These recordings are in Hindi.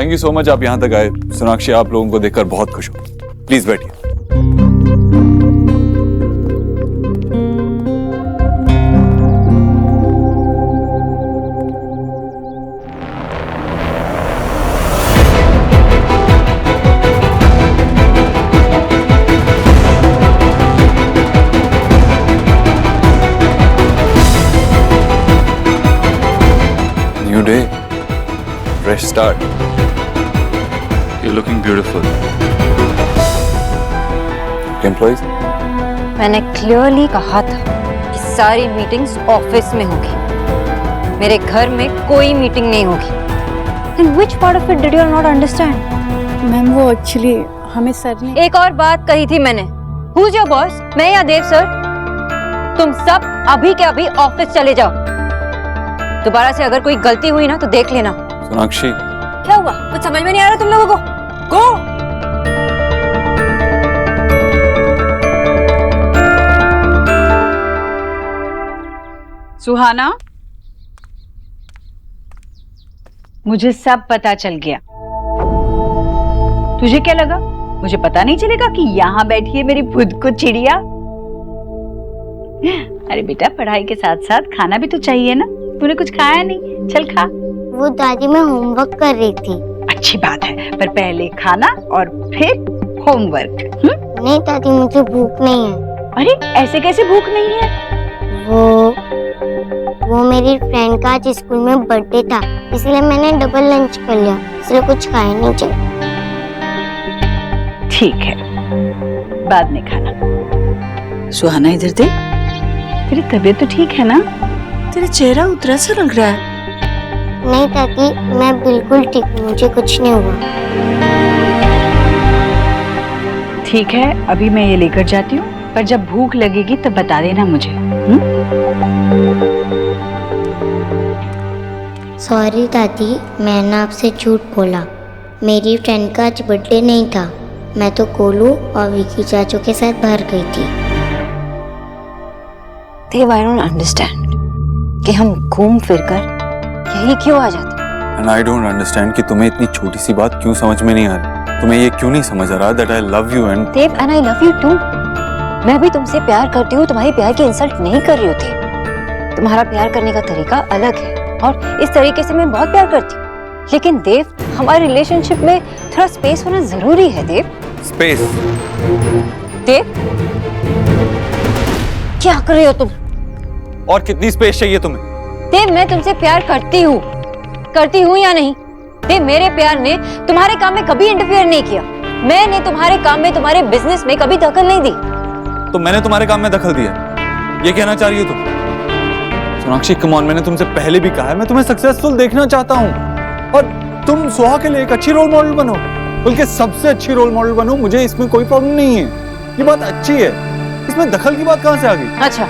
थैंक यू सो मच, आप यहाँ तक आए। सोनाक्षी, आप लोगों को देखकर बहुत खुश हूँ। प्लीज बैठिए। New day, fresh start. You're looking beautiful. Employees? मैंने क्लियरली कहा था कि सारी मीटिंग्स ऑफिस में होगी, मेरे घर में कोई मीटिंग नहीं होगी। Then which part of it did you not understand? Ma'am वो एक्चुअली हमें सर ने एक और बात कही थी मैंने। Who's your boss? मैं या देव सर? तुम सब अभी के अभी ऑफिस चले जाओ। दोबारा से अगर कोई गलती हुई ना तो देख लेना। सोनाक्षी, क्या हुआ? कुछ समझ में नहीं आ रहा तुम लोगों को? गो! सुहाना, मुझे सब पता चल गया। तुझे क्या लगा मुझे पता नहीं चलेगा कि यहाँ बैठी है मेरी खुद को चिड़िया? अरे बेटा, पढ़ाई के साथ साथ खाना भी तो चाहिए ना। तूने कुछ खाया नहीं, चल खा। वो दादी मैं होमवर्क कर रही थी। अच्छी बात है, पर पहले खाना और फिर होमवर्क। नहीं दादी, मुझे भूख नहीं है। अरे ऐसे कैसे भूख नहीं है? वो मेरी फ्रेंड का आज स्कूल में बर्थडे था, इसलिए मैंने डबल लंच कर लिया, इसलिए कुछ खाया नहीं चाहिए। ठीक है, बाद में खाना। सुहाना इधर देख, तेरी तबीयत तो ठीक है ना? तेरा चेहरा उतरा सा लग रहा है। नहीं दादी, मैं बिल्कुल ठीक हूँ, मुझे कुछ नहीं हुआ। ठीक है, अभी मैं ये लेकर जाती हूँ, पर जब भूख लगेगी तब बता देना मुझे। सॉरी दादी, मैंने आपसे झूठ बोला। मेरी फ्रेंड का आज बर्थडे नहीं था, मैं तो कोलू और विकी चाचू के साथ बाहर गई थी। देव, I don't understand कि हम घूम फिर कर यही क्यों आ जाते? And I don't understand कि तुम्हें इतनी छोटी सी बात क्यों समझ में नहीं आ रही। तुम्हें ये क्यों नहीं समझ आ रहा that I love you and Dev, and I love you too। मैं भी तुमसे प्यार करती हूँ, तुम्हारी प्यार की इंसल्ट नहीं कर रही होती। तुम्हारा प्यार करने का तरीका अलग है और इस तरीके से मैं बहुत प्यार करती हूँ। लेकिन देव, हमारे रिलेशनशिप में थोड़ा स्पेस होना जरूरी है। देव, स्पेस? देव, क्या कर रहे हो तुम? और कितनी स्पेस चाहिए तुम्हें? देव, मैं तुमसे प्यार करती हूँ या नहीं? देव, मेरे प्यार ने तुम्हारे काम में कभी इंटरफेयर नहीं किया। मैंने तुम्हारे काम में, तुम्हारे बिजनेस में कभी दखल नहीं दी। तो मैंने तुम्हारे काम में दखल दिया, ये कहना चाह रही हो तुम? सोनाक्षी, कम ऑन, मैंने तुमसे पहले भी कहा है मैं तुम्हें सक्सेसफुल देखना चाहता हूँ और तुम सुहा के लिए एक अच्छी रोल मॉडल बनो, बल्कि सबसे अच्छी रोल मॉडल बनो। मुझे इसमें कोई प्रॉब्लम नहीं है, ये बात अच्छी है। इसमें दखल की बात कहाँ से आ गई? अच्छा,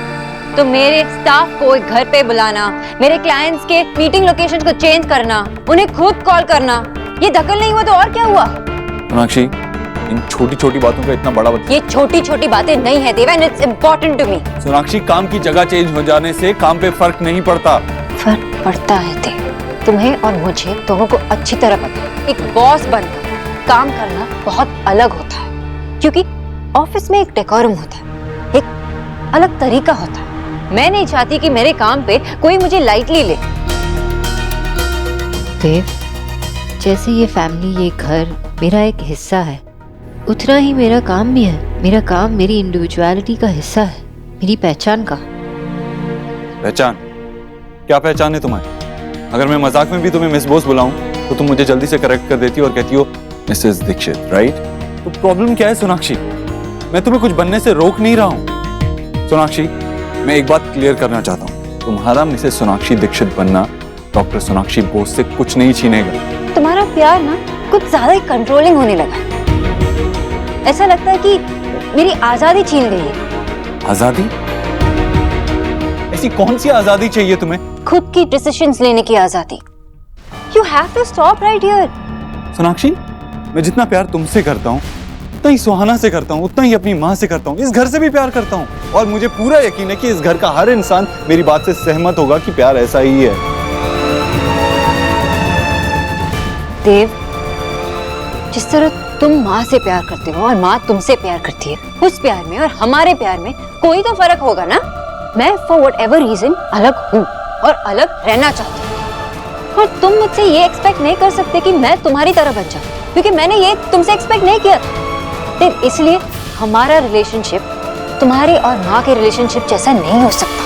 तो मेरे स्टाफ को एक घर पे बुलाना, मेरे क्लाइंट्स के मीटिंग लोकेशन को चेंज करना, उन्हें खुद कॉल करना, ये दखल नहीं हुआ तो और क्या हुआ? सोनाक्षी, इन छोटी छोटी बातों का इतना बड़ा ये छोटी छोटी बातें नहीं है Dev, and it's important to me. Sonakshi, काम की जगह चेंज हो जाने से काम पे फर्क नहीं पड़ता। फर्क पड़ता है देव, तुम्हें और मुझे दोनों को अच्छी तरह पता है। एक बॉस बनकर काम करना बहुत अलग होता है, क्योंकि ऑफिस में एक डेकोरम होता है, एक अलग तरीका होता है। मैं नहीं चाहती कि मेरे काम पे कोई मुझे लाइटली ले। देव, जैसे ये फैमिली, ये घर मेरा एक हिस्सा है, उतना ही मेरा काम भी है। मेरा काम मेरी इंडिविजुअलिटी का हिस्सा है, मेरी पहचान का। पहचान? क्या पहचान है तुम्हारी? अगर मैं मजाक में भी तुम्हें मिस बॉस बुलाऊं तो तुम मुझे जल्दी से करेक्ट कर देती हो और कहती हो मिसेस दीक्षित, राइट? तो प्रॉब्लम क्या है सोनाक्षी? मैं तुम्हें कुछ बनने से रोक नहीं रहा हूं। सोनाक्षी, मैं एक बात क्लियर करना चाहता हूँ, तुम्हारा मिसेस सोनाक्षी दीक्षित बनना डॉक्टर सोनाक्षी बोस से कुछ नहीं छीनेगा। तुम्हारा प्यार ना कुछ ज्यादा ही कंट्रोलिंग होने लगा। ऐसा लगता है कि मेरी आजादी छीन गई है। आजादी? ऐसी कौन सी आजादी चाहिए तुम्हें? खुद की डिसीजंस लेने की आजादी। You have to stop right here। Sonakshi, मैं जितना प्यार तुमसे करता हूँ उतना ही सुहाना से करता हूँ, उतना ही अपनी माँ से करता हूँ, इस घर से भी प्यार करता हूँ और मुझे पूरा यकीन है कि इस घर का हर इंसान मेरी बात से सहमत होगा कि प्यार ऐसा ही है। देव, जिस तरह तुम माँ से प्यार करते हो और माँ तुमसे प्यार करती है, उस प्यार में और हमारे प्यार में कोई तो फर्क होगा ना। मैं फॉर वट एवर रीजन अलग हूँ और अलग रहना चाहती हूँ, और तुम मुझसे ये एक्सपेक्ट नहीं कर सकते कि मैं तुम्हारी तरह बन जाऊँ, क्योंकि मैंने ये तुमसे एक्सपेक्ट नहीं किया था। फिर इसलिए हमारा रिलेशनशिप तुम्हारे और माँ के रिलेशनशिप जैसा नहीं हो सकता।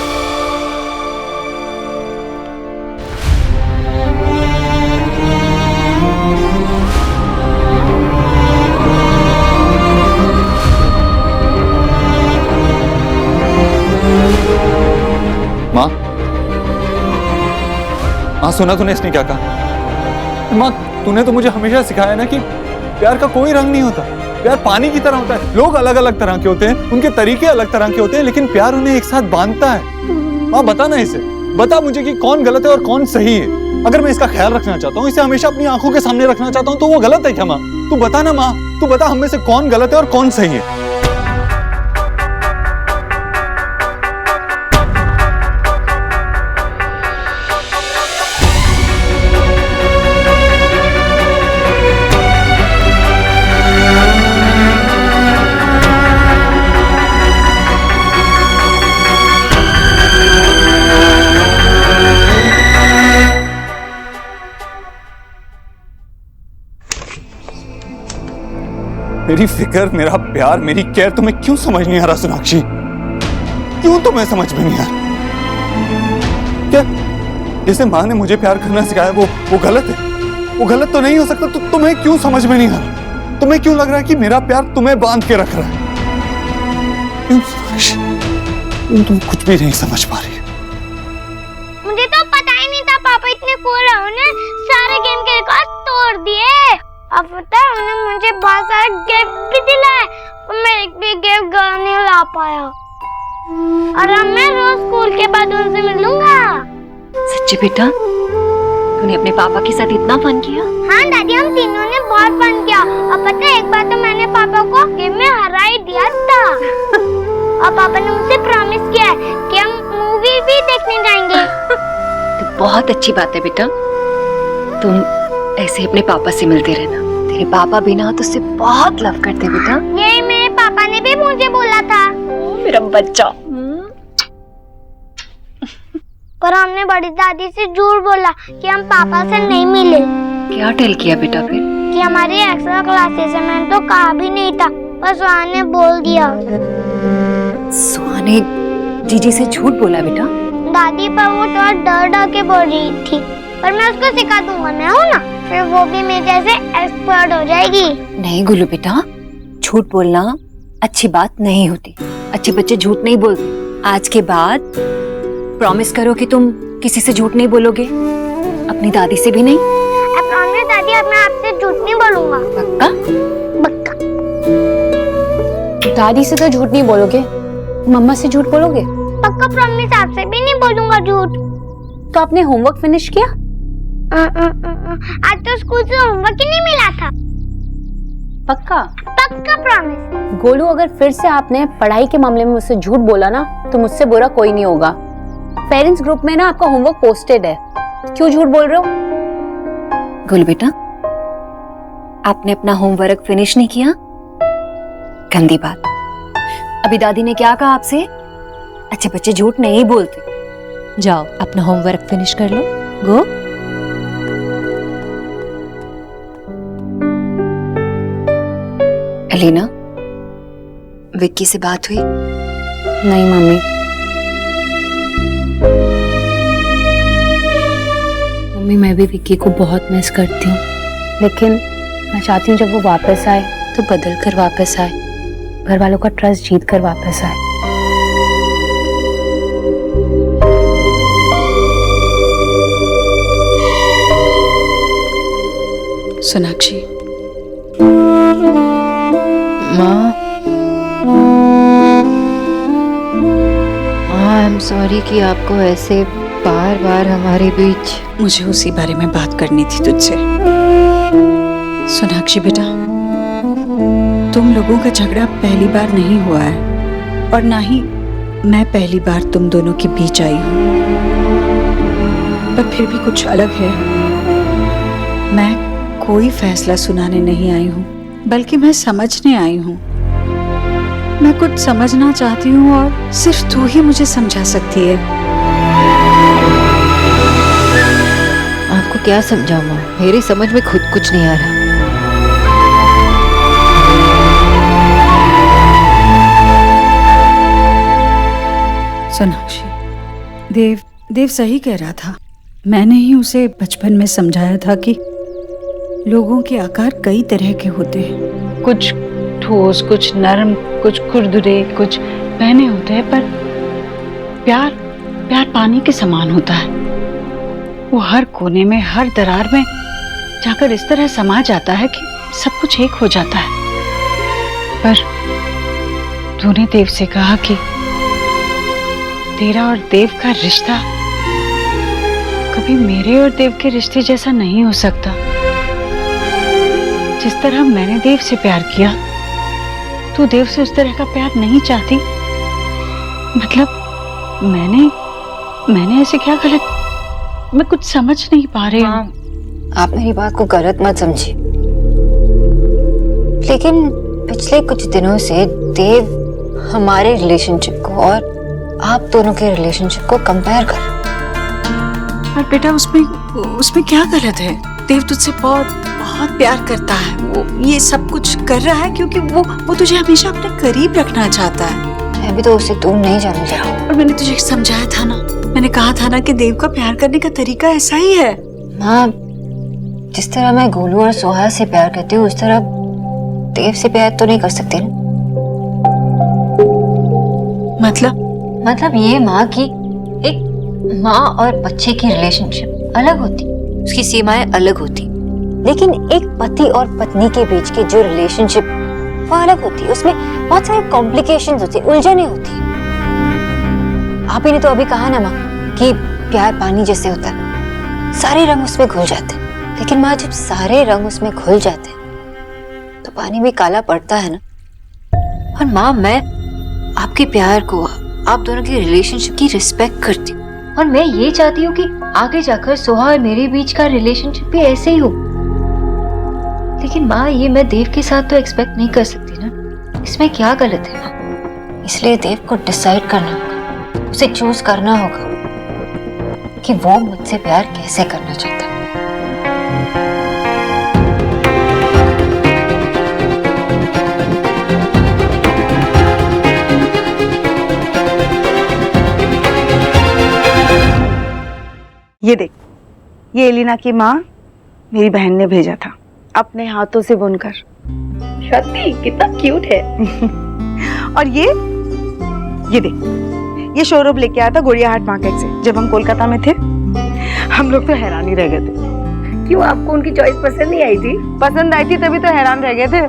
माँ, माँ सुना तूने इसने क्या कहा? माँ, तूने तो मुझे हमेशा सिखाया ना कि प्यार का कोई रंग नहीं होता, प्यार पानी की तरह होता है। लोग अलग अलग तरह के होते हैं, उनके तरीके अलग तरह के होते हैं, लेकिन प्यार उन्हें एक साथ बांधता है। माँ बता ना इसे, बता मुझे कि कौन गलत है और कौन सही है। अगर मैं इसका ख्याल रखना चाहता हूँ, इसे हमेशा अपनी आंखों के सामने रखना चाहता हूँ, तो वो गलत है क्या माँ? तू बता ना माँ, तू बता हम में से कौन गलत है और कौन सही है। मेरी फिक्र, मेरा प्यार, मेरी केयर तुम्हें क्यों समझ नहीं आ रहा सोनाक्षी? क्यों तुम्हें समझ में नहीं आ रहा? क्या जैसे माँ ने मुझे प्यार करना सिखाया वो गलत है? वो गलत तो नहीं हो सकता, तो तुम्हें क्यों समझ में नहीं आ रहा? तुम्हें क्यों लग रहा है कि मेरा प्यार तुम्हें बांध के रख रहा है? क्यों सोनाक्षी, तुम कुछ भी नहीं समझ पा रही। मुझे तो पता ही नहीं था पापा इतने कूल है, उन्हें सारे गेम के रिकॉर्ड तोड़ दिए। अब पता है उन्होंने मुझे बहुत सारे गिफ्ट भी दिलाए, और मैं एक भी गिफ्ट घर नहीं ला पाया। और अब मैं रोज स्कूल के बाद उनसे मिलूंगा। सच्ची बेटा, तूने अपने पापा के साथ इतना फन किया? हाँ दादी, हम तीनों ने बहुत फन किया। और पता है एक बार तो मैंने पापा को गेम में हरा ही दिया था। और पापा ने मुझसे प्रॉमिस किया है कि हम मूवी भी देखने जाएंगे। तो बहुत अच्छी बात है बेटा, तुम ऐसे अपने पापा से मिलते रहना। तेरे पापा भी ना तुझसे बहुत लव करते बेटा। यही मेरे पापा ने भी मुझे बोला था। मेरा बच्चा। पर हमने बड़ी दादी से झूठ बोला कि हम पापा से नहीं मिले। क्या टेल किया बेटा फिर? कि हमारी एक्स्ट्रा क्लासेस है। मैंने तो कहा भी नहीं था, बस सुहान ने बोल दिया। सुहान ने जीजी से झूठ बोला बेटा? दादी पर वो थोड़ा डर डर के बोल रही थी, पर मैं उसको सिखा दूंगा, मैं हूँ ना, फिर वो भी मेरे जैसे एक्सपर्ट हो जाएगी। नहीं गुल्लू बेटा, झूठ बोलना अच्छी बात नहीं होती। अच्छे बच्चे झूठ नहीं बोलते। आज के बाद प्रॉमिस करो कि तुम किसी से झूठ नहीं बोलोगे, अपनी दादी से भी नहीं। आई प्रॉमिस दादी, अब मैं आपसे झूठ नहीं बोलूंगा। पक्का? पक्का। दादी से तो झूठ नहीं बोलोगे, मम्मा से झूठ बोलोगे? पक्का प्रॉमिस, आपसे भी नहीं बोलूंगा झूठ। तो आपने होमवर्क फिनिश किया? आज तो स्कूल से होमवर्क ही नहीं मिला था। पक्का? पक्का प्रॉमिस। गोलू, अगर फिर से आपने पढ़ाई के मामले में मुझसे झूठ बोला ना, तो मुझसे बुरा कोई नहीं होगा। पेरेंट्स ग्रुप में ना आपका होमवर्क पोस्टेड है, क्यों झूठ बोल रहे हो? गोलू बेटा, आपने अपना होमवर्क फिनिश नहीं किया? गंदी बात। अभी दादी ने क्या कहा आपसे? अच्छे बच्चे झूठ नहीं बोलते। जाओ अपना होमवर्क फिनिश कर लो। गो। अलीना, विक्की से बात हुई? नहीं मम्मी। मम्मी, मैं भी विक्की को बहुत मिस करती हूँ, लेकिन मैं चाहती हूँ जब वो वापस आए तो बदल कर वापस आए, घर वालों का ट्रस्ट जीत कर वापस आए। सोनाक्षी, माँ, आई एम सॉरी कि आपको ऐसे बार बार हमारे बीच। मुझे उसी बारे में बात करनी थी तुझसे। सोनाक्षी बेटा, तुम लोगों का झगड़ा पहली बार नहीं हुआ है, और ना ही मैं पहली बार तुम दोनों के बीच आई हूँ, पर फिर भी कुछ अलग है। मैं कोई फैसला सुनाने नहीं आई हूँ, बल्कि मैं समझने आई हूँ। मैं कुछ समझना चाहती हूँ और सिर्फ तू ही मुझे समझा सकती है। आपको क्या समझाऊं माँ, मेरी समझ में खुद कुछ नहीं आ रहा। सोनाक्षी, देव सही कह रहा था। मैंने ही उसे बचपन में समझाया था कि लोगों के आकार कई तरह के होते हैं, कुछ ठोस, कुछ नरम, कुछ खुरदुरे, कुछ बहने होते हैं, पर प्यार पानी के समान होता है। वो हर कोने में, हर दरार में जाकर इस तरह समा जाता है कि सब कुछ एक हो जाता है। पर तूने देव से कहा कि तेरा और देव का रिश्ता कभी मेरे और देव के रिश्ते जैसा नहीं हो सकता। जिस तरह मैंने देव से प्यार किया, तू देव से उस तरह का प्यार नहीं चाहती। मतलब मैंने ऐसे क्या गलत, मैं कुछ समझ नहीं पा रही हूँ। आप मेरी बात को गलत मत समझिए, लेकिन पिछले कुछ दिनों से देव हमारे रिलेशनशिप को और आप दोनों के रिलेशनशिप को कंपेयर कर रहा है। पर बेटा, उसमें क्या गलत है? देव तुझसे बहुत प्यार करता है। वो ये सब कुछ कर रहा है क्योंकि वो तुझे हमेशा अपने करीब रखना चाहता है। मैं भी तो उसे दूर नहीं जाना चाहती। और मैंने तुझे समझाया था ना, मैंने कहा था ना कि देव का प्यार करने का तरीका ऐसा ही है। माँ, जिस तरह मैं गोलू और सोहा से प्यार करती हूँ, उस तरह देव से प्यार तो नहीं कर सकती ना। मतलब ये माँ की एक माँ और बच्चे की रिलेशनशिप अलग होती, उसकी सीमाएं अलग होती, लेकिन एक पति और पत्नी के बीच की जो रिलेशनशिप वो अलग होती है। उसमें बहुत सारे कॉम्प्लिकेशंस होती, उलझने होती है। आप ही ने तो अभी कहा ना माँ कि प्यार पानी जैसे होता है, सारे रंग उसमें घुल जाते हैं। लेकिन माँ, जब सारे रंग उसमें घुल जाते हैं तो पानी भी काला पड़ता है ना। और माँ, मैं आपके प्यार को, आप दोनों की रिलेशनशिप की रिस्पेक्ट करती हूँ, और मैं ये चाहती हूँ कि आगे जाकर सोहा और मेरे बीच का रिलेशनशिप भी ऐसे ही हो। लेकिन माँ, ये मैं देव के साथ तो एक्सपेक्ट नहीं कर सकती ना। इसमें क्या गलत है माँ? इसलिए देव को डिसाइड करना होगा, उसे चूज करना होगा कि वो मुझसे प्यार कैसे करना चाहता है। ये देख, ये एलिना की माँ मेरी बहन ने भेजा था, अपने हाथों से बुनकर। सच्ची कितना क्यूट है। और ये देख, ये शोरूम लेके आया था गोड़ियाहाट मार्केट से जब हम कोलकाता में थे। हम लोग तो हैरान ही रह गए थे। क्यों, आपको उनकी चॉइस पसंद नहीं आई थी? पसंद आई थी तभी तो हैरान रह गए थे।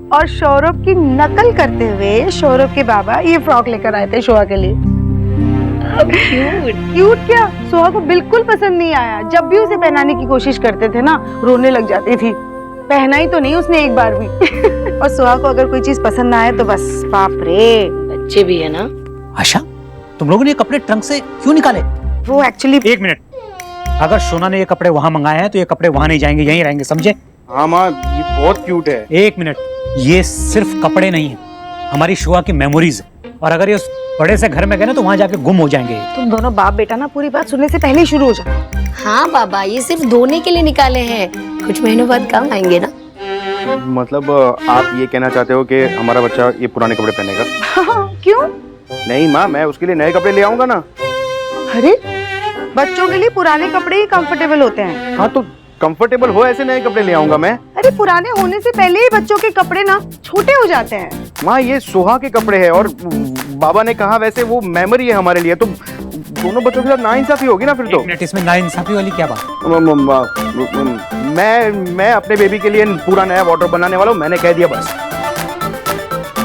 और सौरभ की नकल करते हुए सौरभ के बाबा ये फ्रॉक लेकर आए थे शोहा के लिए। क्यूट क्या, सोहा को बिल्कुल पसंद नहीं आया। जब भी उसे पहनाने की कोशिश करते थे ना, रोने लग जाती थी। पहना ही तो नहीं उसने एक बार भी। और सोहा को अगर कोई चीज पसंद ना आए तो बस बाप रे। बच्चे भी है ना। आशा, तुम लोगों ने ये कपड़े ट्रंक से क्यों निकाले? वो एक्चुअली, एक मिनट, अगर सोना ने ये कपड़े वहाँ मंगाए हैं तो ये कपड़े वहाँ नहीं जाएंगे, यहीं रहेंगे, समझे? हाँ माँ, ये बहुत क्यूट है। एक मिनट, ये सिर्फ कपड़े नहीं है, हमारी शोआ की मेमोरीज है। और अगर ये उस बड़े से घर में गए ना तो वहाँ जाके गुम हो जाएंगे। तुम दोनों बाप बेटा ना पूरी बात सुनने से पहले ही शुरू हो जाओ। हाँ बाबा, ये सिर्फ धोने के लिए निकाले हैं, कुछ महीनों बाद काम आएंगे ना। मतलब आप ये कहना चाहते हो कि हमारा बच्चा ये पुराने कपड़े पहनेगा? क्यों? नहीं माँ, मैं उसके लिए नए कपड़े ले आऊंगा ना। अरे, बच्चों के लिए पुराने कपड़े ही कंफर्टेबल होते हैं। हाँ तो कंफर्टेबल हो ऐसे नए कपड़े ले आऊंगा मैं। अरे, पुराने होने से पहले ही बच्चों के कपड़े ना छोटे हो जाते हैं। माँ, ये सोहा के कपड़े हैं और बाबा ने कहा वैसे वो मेमोरी है हमारे लिए, तो दोनों बच्चों के साथ नाइंसाफी होगी ना फिर तो। एक मिनट, इसमें नाइंसाफी वाली क्या बात? मैं अपने बेबी के लिए पूरा नया वार्डरोब बनाने वाला हूँ, मैंने कह दिया बस।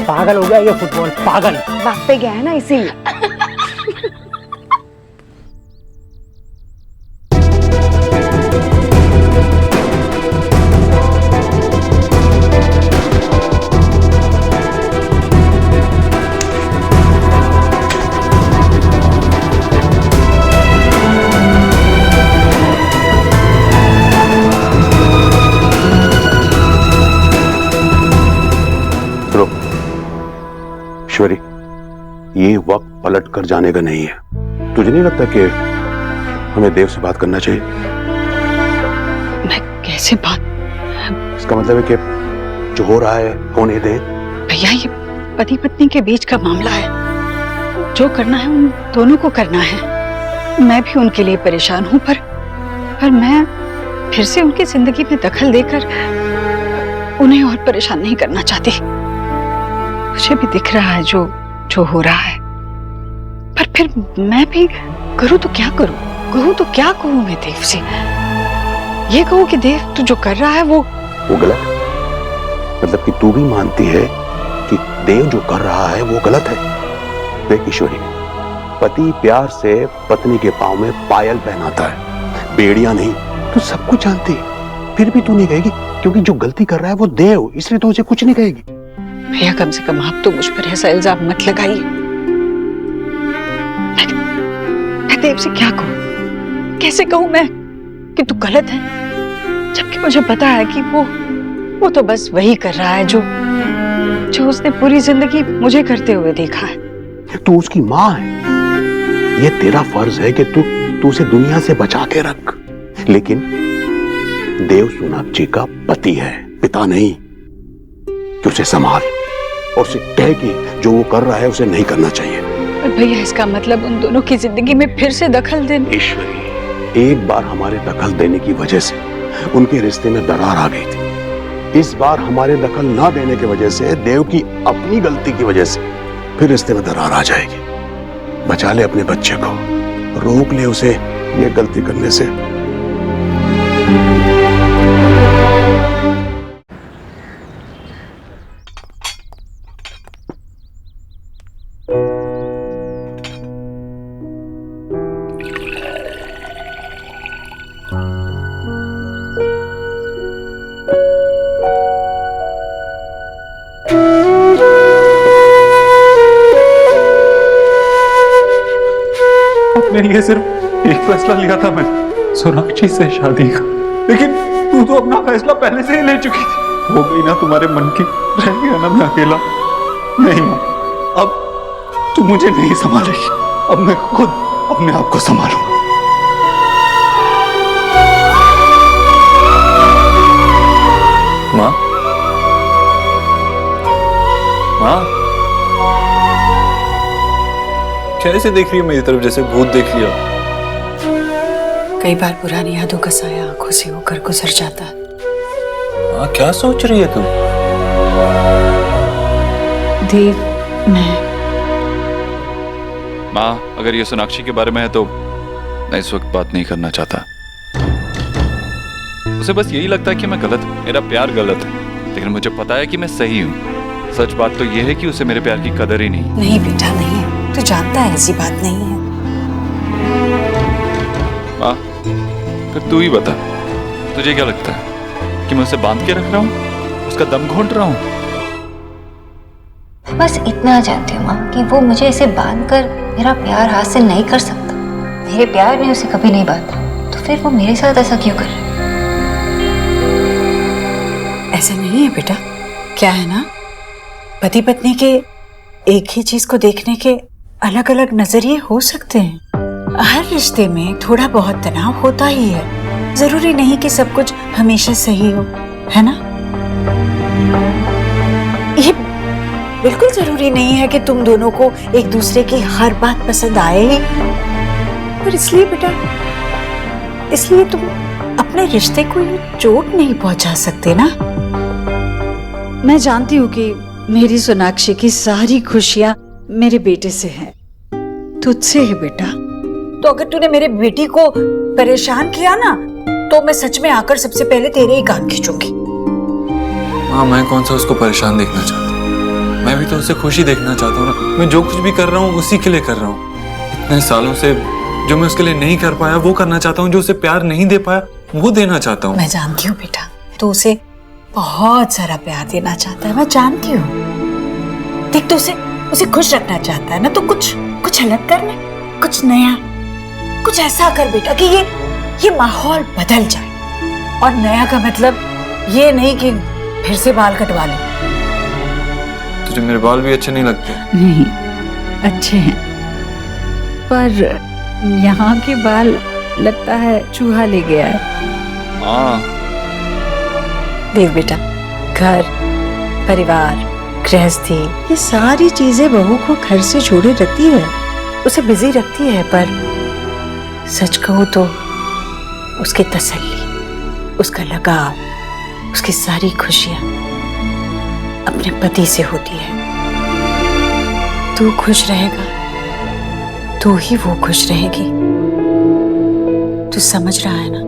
पागल हो गया ये फुटबॉल, पागल। बात पे गया है ना, इसीलिए। ईश्वरी, ये वक्त पलट कर जाने का नहीं है। तुझे नहीं लगता कि हमें देव से बात करना चाहिए? मैं कैसे बात? इसका मतलब है कि जो हो रहा है होने दे। भैया, ये पति पत्नी के बीच का मामला है। जो करना है उन दोनों को करना है। मैं भी उनके लिए परेशान हूँ, पर मैं फिर से उनकी जिंदगी में दखल देकर उन्हें और परेशान नहीं करना चाहती। मुझे भी दिख रहा है जो हो रहा है, पर फिर मैं भी करूँ तो क्या करूँ? कहूँ तो क्या कहूँ मैं देव से? ये कहूँ कि देव तू जो कर रहा है वो गलत है? मतलब कि तू भी मानती है कि देव जो कर रहा है वो गलत है? देख ईश्वरी, पति प्यार से पत्नी के पांव में पायल पहनाता है, बेड़ियां नहीं। तू सब कुछ जानती है, फिर भी तू नहीं कहेगी क्योंकि जो गलती कर रहा है वो देव, इसलिए तो उसे कुछ नहीं कहेगी। भैया, कम से कम आप तो मुझ पर ऐसा इल्जाम मत लगाइए। मैं देव से क्या कहूँ? कैसे कहूँ मैं कि तू गलत है, जबकि मुझे पता है कि वो तो बस वही कर रहा है जो उसने पूरी जिंदगी मुझे करते हुए देखा है। तू उसकी माँ है, ये तेरा फर्ज है कि तू उसे दुनिया से बचा के रख। लेकिन देव सोनाक्षी का पति है, पिता नहीं। कि उसे संभाल और उसे कह कि जो वो कर रहा है उसे नहीं करना चाहिए। पर भैया, इसका मतलब उन दोनों की जिंदगी में फिर से दखल देना। ईश्वरी, एक बार हमारे दखल देने की वजह से उनके रिश्ते में दरार आ गई थी। इस बार हमारे दखल ना देने की वजह से, देव की अपनी गलती की वजह से फिर रिश्ते में दरार आ जाएगी। बचा ले अपने बच्चे को, रोक ले उसे ये गलती करने से। अपने लिए सिर्फ एक फैसला लिया था मैंने, सोनाक्षी से शादी का, लेकिन तू तो अपना फैसला पहले से ही ले चुकी थी। हो गई ना तुम्हारे मन की, रह गया ना मैं अकेला। नहीं माँ, अब तू मुझे नहीं संभालेगी, अब मैं खुद अपने आप को संभालूंगा। माँ, माँ, कैसे देख रही है मेरी तरफ जैसे भूत देख लिया? कई बार पुरानी यादों का साया आंखों से होकर गुजर जाता है। माँ, क्या सोच रही है तुम? देव, माँ, अगर ये सोनाक्षी के बारे में है तो मैं इस वक्त बात नहीं करना चाहता। उसे बस यही लगता है कि मैं गलत हूँ, मेरा प्यार गलत है, लेकिन मुझे पता है कि मैं सही हूँ। सच बात तो यह है कि उसे मेरे प्यार की कदर ही नहीं। नहीं बेटा, नहीं है। तू जानता है ऐसी बात नहीं है। माँ, फिर तू ही बता, तुझे क्या लगता है कि मैं उसे बांध के रख रहा हूँ, उसका दम घोंट रहा हूँ? बस इतना जानती हूँ माँ कि वो मुझे ऐसे बांध कर मेरा प्यार हासिल नहीं कर सकता। मेरे प्यार ने उसे कभी नहीं बांधा, तो फिर वो मेरे साथ ऐसा क्यों कर रहा है? ऐसा नहीं है बेटा, क्या है ना, पति पत्नी के एक ही चीज को देखने के अलग अलग नजरिए हो सकते हैं। हर रिश्ते में थोड़ा बहुत तनाव होता ही है, जरूरी नहीं कि सब कुछ हमेशा सही हो, है ना? ये बिल्कुल जरूरी नहीं है कि तुम दोनों को एक दूसरे की हर बात पसंद आए ही, पर इसलिए बेटा, इसलिए तुम अपने रिश्ते को चोट नहीं पहुंचा सकते ना। मैं जानती हूँ कि मेरी सोनाक्षी की सारी खुशियां मेरे बेटे से हैं, तुझसे है बेटा। तो अगर तूने मेरे बेटी को परेशान किया ना, तो मैं सच में आकर सबसे पहले तेरे ही कान खींचूंगी। माँ, मैं कौन सा उसको परेशान देखना चाहता हूँ? मैं भी तो उसे खुशी देखना चाहता हूँ ना। मैं जो कुछ भी कर रहा हूँ उसी के लिए कर रहा हूँ। इतने सालों से जो मैं उसके लिए नहीं कर पाया वो करना चाहता हूँ, जो उसे प्यार नहीं दे पाया वो देना चाहता हूँ। मैं जानती हूँ बेटा, तो उसे बहुत सारा प्यार देना चाहता है, मैं जानती हूँ। देख, तो उसे खुश रखना चाहता है ना, तो कुछ अलग करना, कुछ नया, कुछ ऐसा कर बेटा कि ये माहौल बदल जाए। और नया का मतलब ये नहीं कि फिर से बाल कटवा ले। तुझे मेरे बाल भी अच्छे नहीं लगते? नहीं, अच्छे हैं, पर यहाँ के बाल लगता है चूहा ले गया है। हाँ। देव बेटा, घर, परिवार, गृहस्थी, ये सारी चीजें बहू को घर से जोड़े रखती है, उसे बिजी रखती है, पर सच कहूं तो उसकी तसल्ली, उसका लगाव, उसकी सारी खुशियां अपने पति से होती है। तू खुश रहेगा तो ही वो खुश रहेगी। तू समझ रहा है ना?